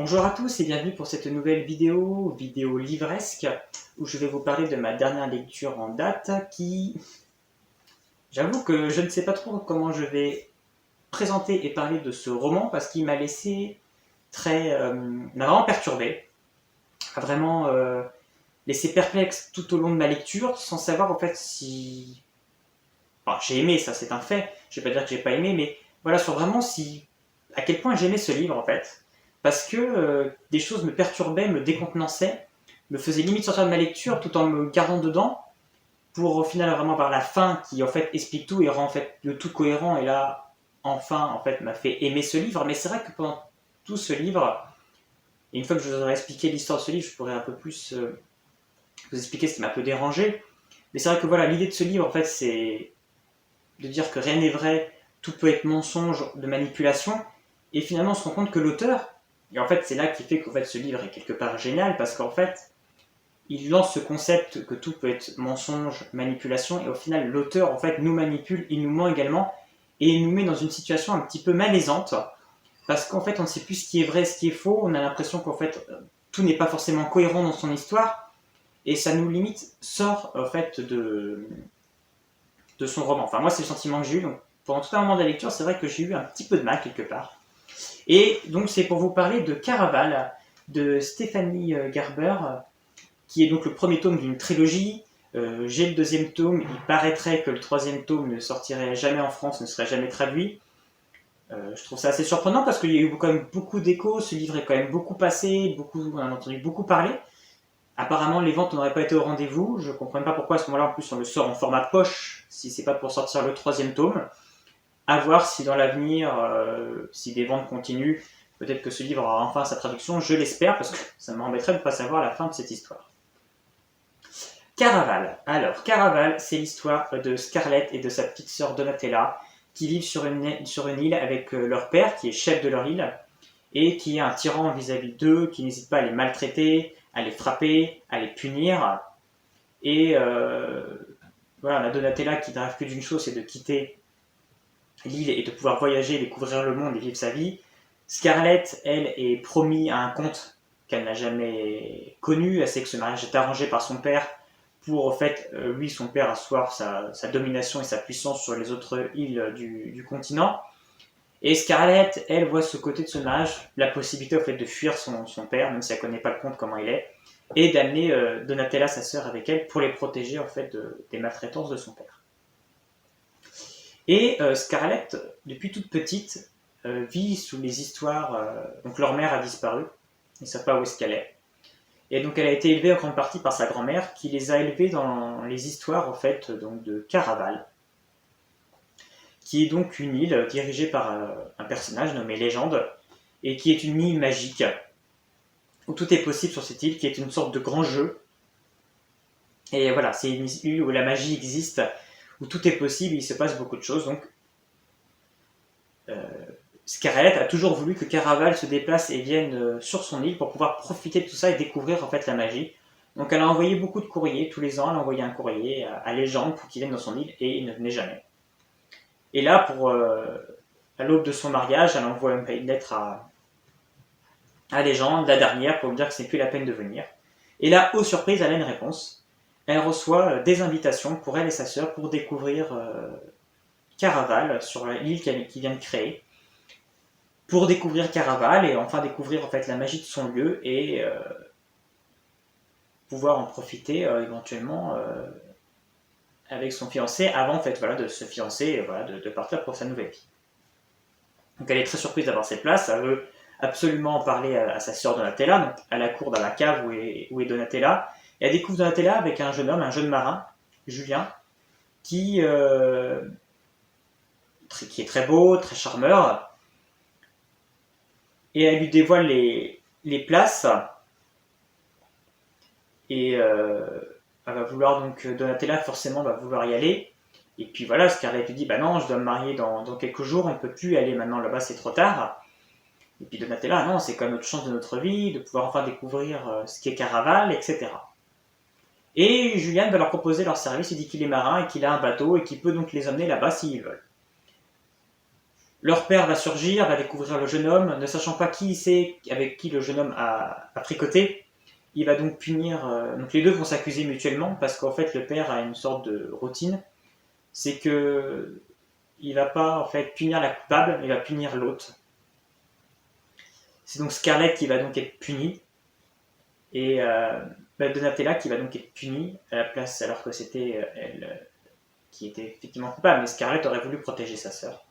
Bonjour à tous et bienvenue pour cette nouvelle vidéo livresque, où je vais vous parler de ma dernière lecture en date qui... J'avoue que je ne sais pas trop comment je vais présenter et parler de ce roman parce qu'il m'a laissé m'a vraiment perturbé, m'a vraiment laissé perplexe tout au long de ma lecture sans savoir en fait si... Enfin, j'ai aimé, ça c'est un fait, je vais pas dire que j'ai pas aimé, mais voilà, sur vraiment si... à quel point j'aimais ce livre en fait. Parce que des choses me perturbaient, me décontenancaient, me faisaient limite sortir de ma lecture tout en me gardant dedans, pour au final vraiment avoir la fin qui en fait explique tout et rend en fait le tout cohérent, et là enfin en fait m'a fait aimer ce livre. Mais c'est vrai que pendant tout ce livre, et une fois que je vous aurai expliqué l'histoire de ce livre, je pourrai un peu plus vous expliquer ce qui m'a un peu dérangé. Mais c'est vrai que voilà, l'idée de ce livre en fait c'est de dire que rien n'est vrai, tout peut être mensonge, de manipulation, et finalement on se rend compte que l'auteur, et en fait c'est là qui fait qu'en fait ce livre est quelque part génial, parce qu'en fait il lance ce concept que tout peut être mensonge, manipulation, et au final l'auteur en fait nous manipule, il nous ment également, et il nous met dans une situation un petit peu malaisante, parce qu'en fait on ne sait plus ce qui est vrai, ce qui est faux, on a l'impression qu'en fait tout n'est pas forcément cohérent dans son histoire, et ça nous limite sort en fait de son roman. Enfin moi c'est le sentiment que j'ai eu, donc pendant tout un moment de la lecture c'est vrai que j'ai eu un petit peu de mal quelque part. Et donc c'est pour vous parler de Caraval, de Stephanie Garber, qui est donc le premier tome d'une trilogie. J'ai le deuxième tome, il paraîtrait que le troisième tome ne sortirait jamais en France, ne serait jamais traduit. Je trouve ça assez surprenant parce qu'il y a eu quand même beaucoup d'échos, ce livre est quand même beaucoup passé, on a entendu beaucoup parler. Apparemment les ventes n'auraient pas été au rendez-vous, je ne comprends pas pourquoi à ce moment-là en plus on le sort en format poche, si c'est pas pour sortir le troisième tome. À voir si dans l'avenir, si des ventes continuent, peut-être que ce livre aura enfin sa traduction, je l'espère, parce que ça m'embêterait de ne pas savoir la fin de cette histoire. Caraval. Alors, Caraval, c'est l'histoire de Scarlett et de sa petite sœur Donatella, qui vivent sur une île avec leur père, qui est chef de leur île, et qui est un tyran vis-à-vis d'eux, qui n'hésite pas à les maltraiter, à les frapper, à les punir. Et voilà, la Donatella qui ne rêve que d'une chose, c'est de quitter l'île et de pouvoir voyager, découvrir le monde et vivre sa vie. Scarlett, elle, est promise à un comte qu'elle n'a jamais connu. Elle sait que ce mariage est arrangé par son père pour, en fait, lui, son père, asseoir sa domination et sa puissance sur les autres îles du continent. Et Scarlett, elle, voit ce côté de ce mariage, la possibilité, en fait, de fuir son père, même si elle ne connaît pas le comte, comment il est, et d'amener Donatella, sa sœur, avec elle, pour les protéger, en fait, des maltraitances de son père. Et Scarlett, depuis toute petite, vit sous les histoires... donc leur mère a disparu, ils ne savent pas où est-ce qu'elle est. Et donc elle a été élevée en grande partie par sa grand-mère, qui les a élevés dans les histoires en fait, donc de Caraval, qui est donc une île dirigée par un personnage nommé Légende, et qui est une île magique, où tout est possible sur cette île, qui est une sorte de grand jeu. Et voilà, c'est une île où la magie existe, où tout est possible, il se passe beaucoup de choses. Donc Scarlett a toujours voulu que Caraval se déplace et vienne sur son île pour pouvoir profiter de tout ça et découvrir en fait la magie. Donc elle a envoyé beaucoup de courriers, tous les ans elle a envoyé un courrier à Légende pour qu'il vienne dans son île, et il ne venait jamais. Et là, à l'aube de son mariage, elle envoie une lettre à Légende, la dernière, pour lui dire que ce n'est plus la peine de venir. Et là, aux surprises, elle a une réponse. Elle reçoit des invitations pour elle et sa sœur pour découvrir Caraval sur l'île qu'il vient de créer, pour découvrir Caraval et enfin découvrir en fait la magie de son lieu et pouvoir en profiter éventuellement avec son fiancé avant en fait, voilà, de se fiancer et voilà, de partir pour sa nouvelle vie. Donc elle est très surprise d'avoir cette place, elle veut absolument en parler à sa sœur Donatella, donc à la cour dans la cave où est Donatella, et elle découvre Donatella avec un jeune homme, un jeune marin, Julien, qui est très beau, très charmeur, et elle lui dévoile les places, et elle va vouloir donc, Donatella forcément va vouloir y aller, et puis voilà, Scarlett lui dit bah non, je dois me marier dans quelques jours, on ne peut plus aller maintenant là-bas, c'est trop tard. Et puis Donatella, non, c'est comme notre chance de notre vie, de pouvoir enfin découvrir ce qu'est Caraval, etc. Et Julien va leur proposer leur service, il dit qu'il est marin et qu'il a un bateau et qu'il peut donc les emmener là-bas s'ils veulent. Leur père va surgir, va découvrir le jeune homme, ne sachant pas qui c'est, avec qui le jeune homme a tricoté. Il va donc punir. Donc les deux vont s'accuser mutuellement parce qu'en fait le père a une sorte de routine, c'est que il va pas en fait punir la coupable, il va punir l'autre. C'est donc Scarlett qui va donc être punie et Donatella qui va donc être punie à la place alors que c'était elle qui était effectivement coupable, mais Scarlett aurait voulu protéger sa sœur.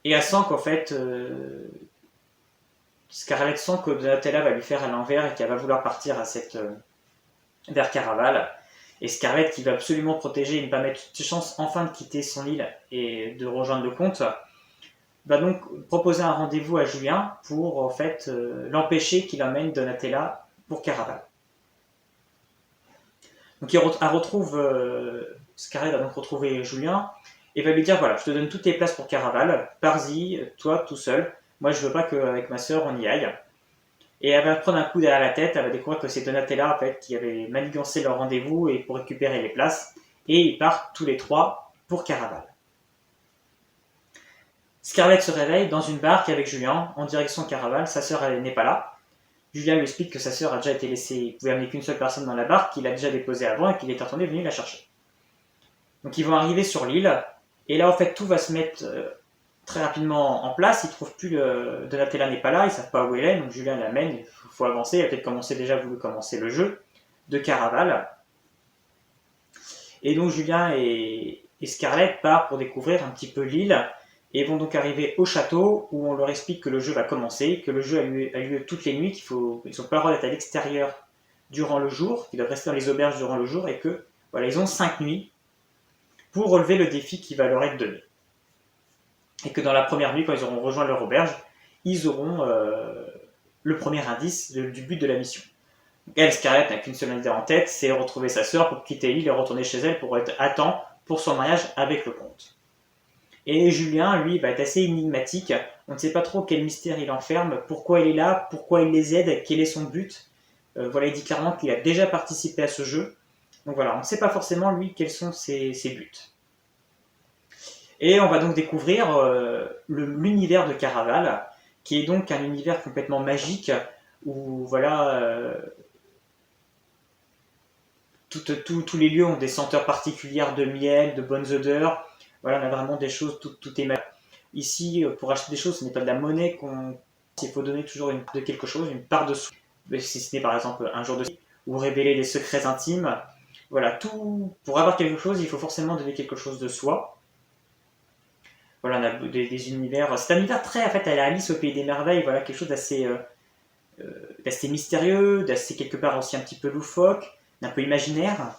Et elle sent qu'en fait, Scarlett sent que Donatella va lui faire à l'envers et qu'elle va vouloir partir vers Caraval. Et Scarlett, qui va absolument protéger et ne pas mettre toutes ses chances enfin de quitter son île et de rejoindre le comte, va donc proposer un rendez-vous à Julien pour en fait l'empêcher qu'il emmène Donatella pour Caraval. Donc Scarlett va donc retrouver Julien et va lui dire voilà, je te donne toutes les places pour Caraval, pars-y, toi tout seul. Moi je veux pas qu'avec ma sœur on y aille. Et elle va prendre un coup derrière la tête, elle va découvrir que c'est Donatella en fait, qui avait manigancé leur rendez-vous et pour récupérer les places. Et ils partent tous les trois pour Caraval. Scarlett se réveille dans une barque avec Julien en direction Caraval. Sa sœur n'est pas là. Julien lui explique que sa sœur a déjà été laissée, il pouvait amener qu'une seule personne dans la barque, qu'il a déjà déposée avant et qu'il est attendu venir la chercher. Donc ils vont arriver sur l'île et là en fait tout va se mettre très rapidement en place. Ils trouvent plus Donatella n'est pas là, ils savent pas où elle est, donc Julien l'amène. Il faut avancer. Il a peut-être déjà voulu commencer le jeu de Caraval. Et donc Julien et Scarlett partent pour découvrir un petit peu l'île et vont donc arriver au château où on leur explique que le jeu va commencer, que le jeu a lieu toutes les nuits, qu'ils n'ont pas le droit d'être à l'extérieur durant le jour, qu'ils doivent rester dans les auberges durant le jour et que voilà, ils ont 5 nuits pour relever le défi qui va leur être donné. Et que dans la première nuit, quand ils auront rejoint leur auberge, ils auront le premier indice du but de la mission. Elle, Scarlett, n'a qu'une seule idée en tête, c'est retrouver sa sœur pour quitter l'île et retourner chez elle pour être à temps pour son mariage avec le comte. Et Julien, lui, va être assez énigmatique. On ne sait pas trop quel mystère il enferme, pourquoi il est là, pourquoi il les aide, quel est son but. Voilà, il dit clairement qu'il a déjà participé à ce jeu. Donc voilà, on ne sait pas forcément, lui, quels sont ses buts. Et on va donc découvrir l'univers de Caraval, qui est donc un univers complètement magique, où voilà, tous les lieux ont des senteurs particulières de miel, de bonnes odeurs. Voilà, on a vraiment des choses, tout est magique. Ici, pour acheter des choses, ce n'est pas de la monnaie il faut donner toujours une part de quelque chose, une part de soi. Si ce n'est par exemple un jour de ou révéler des secrets intimes. Voilà, pour avoir quelque chose, il faut forcément donner quelque chose de soi. Voilà, on a des univers. C'est un univers très, en fait, à la Alice au Pays des Merveilles, voilà, quelque chose d'assez mystérieux, d'assez quelque part aussi un petit peu loufoque, d'un peu imaginaire.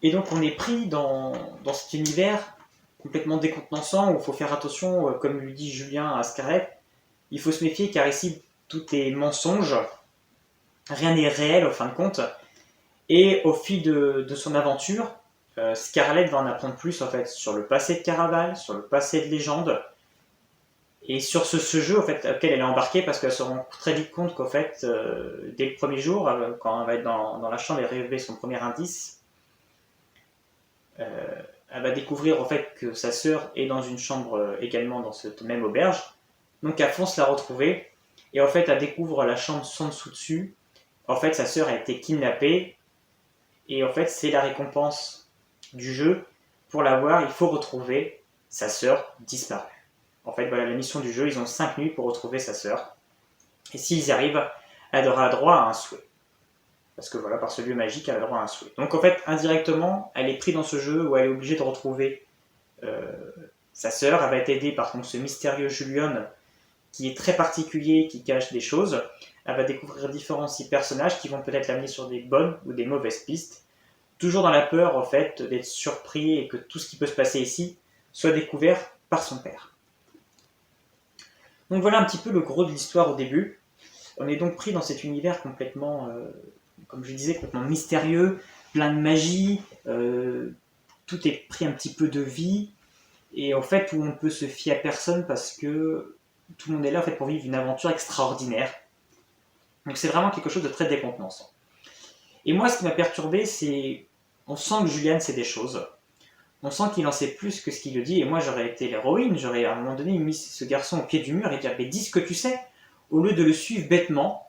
Et donc on est pris dans cet univers complètement décontenançant où il faut faire attention, comme lui dit Julien à Scarlett, il faut se méfier car ici tout est mensonge, rien n'est réel au fin de compte. Et au fil de son aventure, Scarlett va en apprendre plus en fait sur le passé de Caraval, sur le passé de Légende, et sur ce jeu en fait, auquel elle est embarquée parce qu'elle se rend très vite compte qu'en fait, dès le premier jour, quand elle va être dans la chambre et révéler son premier indice, elle va découvrir en fait que sa sœur est dans une chambre également dans cette même auberge. Donc elle fonce la retrouver et en fait elle découvre la chambre sans dessous dessus. En fait sa sœur a été kidnappée et en fait c'est la récompense du jeu. Pour l'avoir, il faut retrouver sa sœur disparue. En fait voilà la mission du jeu, ils ont 5 nuits pour retrouver sa sœur. Et s'ils y arrivent, elle aura droit à un souhait. Parce que voilà, par ce lieu magique, elle a droit à un souhait. Donc en fait, indirectement, elle est prise dans ce jeu où elle est obligée de retrouver sa sœur. Elle va être aidée par donc, ce mystérieux Julian qui est très particulier, qui cache des choses. Elle va découvrir différents personnages qui vont peut-être l'amener sur des bonnes ou des mauvaises pistes. Toujours dans la peur, en fait, d'être surpris et que tout ce qui peut se passer ici soit découvert par son père. Donc voilà un petit peu le gros de l'histoire au début. On est donc pris dans cet univers complètement, comme je disais, complètement mystérieux, plein de magie, tout est pris un petit peu de vie, et en fait où on peut se fier à personne parce que tout le monde est là en fait, pour vivre une aventure extraordinaire. Donc c'est vraiment quelque chose de très décontenançant. Et moi ce qui m'a perturbé, c'est on sent que Julian sait des choses. on sent qu'il en sait plus que ce qu'il le dit, et moi j'aurais été l'héroïne, j'aurais à un moment donné mis ce garçon au pied du mur et dire mais dis ce que tu sais, au lieu de le suivre bêtement.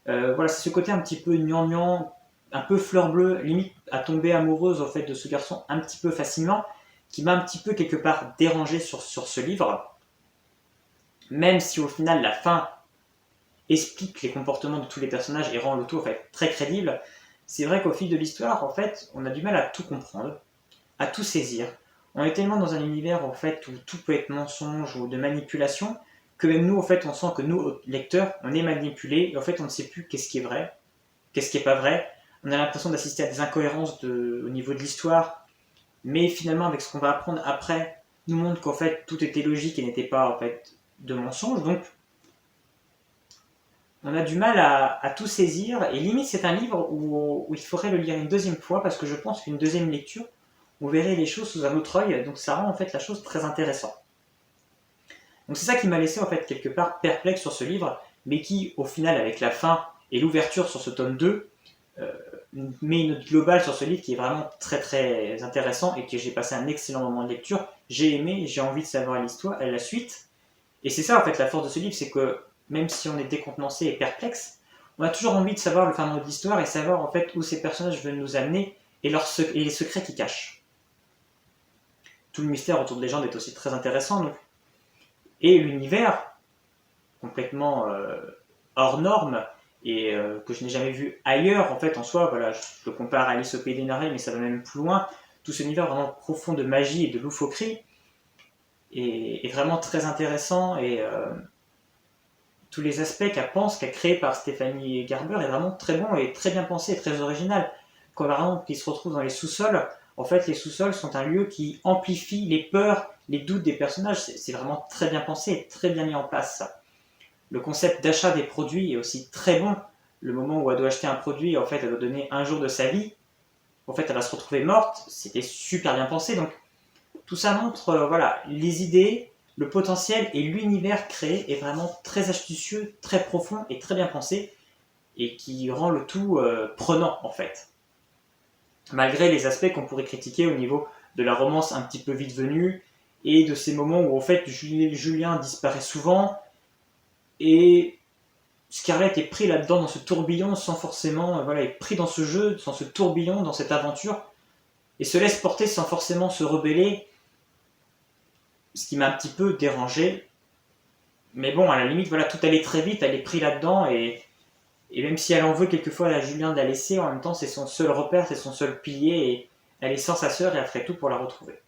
Voilà, c'est ce côté un petit peu gnangnan, un peu fleur bleue, limite à tomber amoureuse en fait de ce garçon un petit peu facilement, qui m'a un petit peu quelque part dérangé sur ce livre, même si au final la fin explique les comportements de tous les personnages et rend le tout en fait très crédible. C'est vrai qu'au fil de l'histoire, en fait, on a du mal à tout comprendre, à tout saisir. On est tellement dans un univers en fait où tout peut être mensonge ou de manipulation que même nous, en fait, on sent que nous, lecteurs, on est manipulés et en fait, on ne sait plus qu'est-ce qui est vrai, qu'est-ce qui est pas vrai. On a l'impression d'assister à des incohérences au niveau de l'histoire, mais finalement, avec ce qu'on va apprendre après, nous montre qu'en fait, tout était logique et n'était pas en fait de mensonge. Donc, on a du mal à tout saisir et limite, c'est un livre où il faudrait le lire une deuxième fois parce que je pense qu'une deuxième lecture, on verrait les choses sous un autre œil, donc ça rend en fait la chose très intéressante. Donc c'est ça qui m'a laissé en fait quelque part perplexe sur ce livre, mais qui au final avec la fin et l'ouverture sur ce tome 2 euh, met une note globale sur ce livre qui est vraiment très très intéressant et que j'ai passé un excellent moment de lecture. J'ai aimé, j'ai envie de savoir l'histoire, la suite. Et c'est ça en fait la force de ce livre, c'est que même si on est décontenancé et perplexe, on a toujours envie de savoir le fin mot de l'histoire et savoir en fait où ces personnages veulent nous amener et les secrets qu'ils cachent. Tout le mystère autour de Légende est aussi très intéressant. Donc. Et l'univers, complètement hors norme, et que je n'ai jamais vu ailleurs, en fait, en soi, voilà, je le compare à Alice au Pays des Merveilles, mais ça va même plus loin. Tout cet univers vraiment profond de magie et de loufoquerie est vraiment très intéressant, et tous les aspects qu'a créé par Stéphanie Garber est vraiment très bon et très bien pensé et très original. Quand par exemple, il se retrouve dans les sous-sols, en fait, les sous-sols sont un lieu qui amplifie les peurs, les doutes des personnages. C'est vraiment très bien pensé et très bien mis en place. Le concept d'achat des produits est aussi très bon. Le moment où elle doit acheter un produit, en fait, elle doit donner un jour de sa vie. En fait, elle va se retrouver morte. C'était super bien pensé. Donc, tout ça montre, voilà, les idées, le potentiel et l'univers créé est vraiment très astucieux, très profond et très bien pensé, et qui rend le tout prenant, en fait. Malgré les aspects qu'on pourrait critiquer au niveau de la romance un petit peu vite venue, et de ces moments où, en fait, Julien disparaît souvent, et Scarlett est pris là-dedans dans ce tourbillon sans forcément, voilà, est pris dans ce jeu, dans ce tourbillon, dans cette aventure, et se laisse porter sans forcément se rebeller, ce qui m'a un petit peu dérangé. Mais bon, à la limite, voilà, tout allait très vite, elle est pris là-dedans, et même si elle en veut quelquefois à Julien de la laisser, en même temps, c'est son seul repère, c'est son seul pilier, et elle est sans sa sœur, et elle ferait tout pour la retrouver.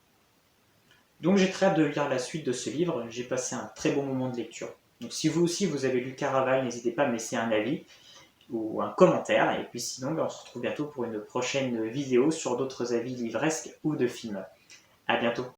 Donc j'ai très hâte de lire la suite de ce livre, j'ai passé un très bon moment de lecture. Donc si vous aussi vous avez lu Caraval, n'hésitez pas à me laisser un avis ou un commentaire, et puis sinon on se retrouve bientôt pour une prochaine vidéo sur d'autres avis livresques ou de films. À bientôt.